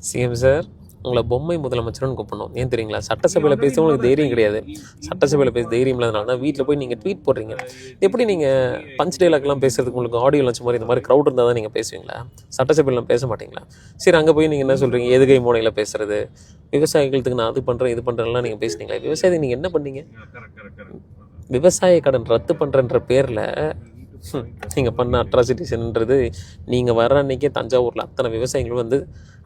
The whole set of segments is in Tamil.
சிஎம் சார், உங்களை பொம்மை முதலமைச்சர்னு கூப்பிடணும். ஏன் தெரியுங்களா? சட்டசபையில் பேச உங்களுக்கு தைரியம் கிடையாது. சட்டசபையில் பேச தைரியம் இல்லாதனால தான் வீட்டில் போய் நீங்கள் ட்வீட் போடுறீங்க. எப்படி நீங்கள் பஞ்ச் டைலாக்லாம் பேசுறதுக்கு உங்களுக்கு ஆடியோ லஞ்ச் மாதிரி இந்த மாதிரி க்ரௌட் இருந்தால் தான் நீங்கள் பேசுவீங்களா? சட்டசபையிலாம் பேச மாட்டீங்களா? சரி, அங்கே போய் நீங்கள் என்ன சொல்கிறீங்க? எதுகை மூனையில் பேசுறது, விவசாயிகளுக்கு நான் அது பண்ணுறேன் இது பண்ணுறேன்லாம் நீங்கள் பேசுனீங்களா? விவசாயத்துக்கு நீங்கள் என்ன பண்ணீங்க? விவசாய கடன் ரத்து பண்ணுறன்ற பேரில் நீங்கள் பண்ண அட்ராசிட்டிஸ்ன்றது, நீங்கள் வர்ற அன்றைக்கே தஞ்சாவூரில் அத்தனை விவசாயிகளும் வந்து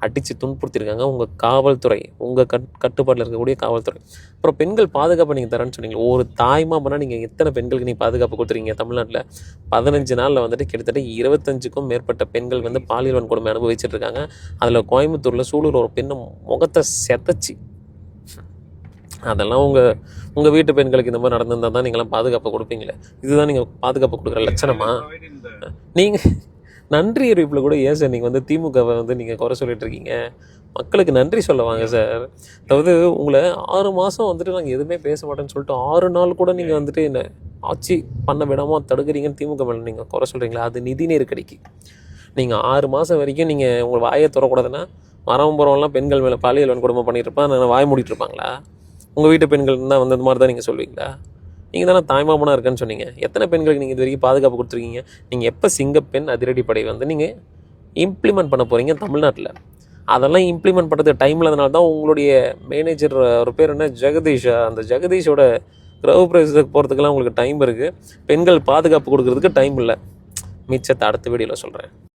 அடித்து துன்புறுத்திருக்காங்க. உங்கள் காவல்துறை, உங்கள் கட்டுப்பாட்டில் இருக்கக்கூடிய காவல்துறை. அப்புறம் பெண்கள் பாதுகாப்பு நீங்கள் தரேன்னு சொன்னீங்க. ஒரு தாய்மாமனா நீங்கள் எத்தனை பெண்களுக்கு நீங்கள் பாதுகாப்பு கொடுத்துருக்கீங்க தமிழ்நாட்டில்? 15 நாளில் வந்துட்டு கிட்டத்தட்ட 25க்கும் மேற்பட்ட பெண்கள் வந்து பாலியல் வன்கொடுமை அனுபவிச்சுட்டு இருக்காங்க. அதில் கோயம்புத்தூரில் சூலூர் ஒரு பெண்ணை முகத்தை செதைச்சி, அதெல்லாம் உங்கள் வீட்டு பெண்களுக்கு இந்த மாதிரி நடந்திருந்தால் தான் நீங்களாம் பாதுகாப்பு கொடுப்பீங்களே. இதுதான் நீங்கள் பாதுகாப்பு கொடுக்குற லட்சணமா? நீங்கள் நன்றி அறிவிப்பில் கூட ஏன் சார் நீங்கள் வந்து திமுகவை வந்து நீங்கள் குறை சொல்லிட்டு இருக்கீங்க? மக்களுக்கு நன்றி சொல்ல வாங்க சார். அதாவது உங்களை 6 மாதம் வந்துட்டு நாங்கள் எதுவுமே பேச மாட்டேன்னு சொல்லிட்டு 6 நாள் கூட நீங்கள் வந்துட்டு என்ன ஆட்சி பண்ண விடாமல் தடுக்கிறீங்கன்னு திமுக மேலே நீங்கள் குறை சொல்கிறீங்களா? அது நிதி நெருக்கடிக்கு. நீங்கள் 6 மாதம் வரைக்கும் நீங்கள் உங்கள் வாயை திறக்கூடாதுன்னா மரம் புறம்லாம் பெண்கள் மேலே பாலியல் வன்கொடுமை பண்ணிட்டு இருப்பான், நான் வாய் மூடிட்டு இருப்பாங்களா? உங்கள் வீட்டு பெண்கள் தான் வந்து அந்த மாதிரி தான் நீங்கள் சொல்லுவீங்களா? நீங்கள் தானே தாய்மாமனாக இருக்கேன்னு சொன்னீங்க. எத்தனை பெண்களுக்கு நீங்கள் இது வரைக்கும் பாதுகாப்பு கொடுத்துருக்கீங்க? நீங்கள் எப்போ சிங்கப்பெண் அதிரடிப்படை வந்து நீங்கள் இம்ப்ளிமெண்ட் பண்ண போகிறீங்க தமிழ்நாட்டில்? அதெல்லாம் இம்ப்ளிமெண்ட் பண்ணுறதுக்கு டைம் இல்லாதனால தான் உங்களுடைய மேனேஜர் ஒரு பேர் என்ன, ஜெகதீஷா, அந்த ஜெகதீஷோட கிரக பிரவேசத்துக்கு போகிறதுக்கெல்லாம் உங்களுக்கு டைம் இருக்குது. பெண்கள் பாதுகாப்பு கொடுக்கறதுக்கு டைம் இல்லை. மிச்சத்தை அடுத்த வீடியோவில் சொல்கிறேன்.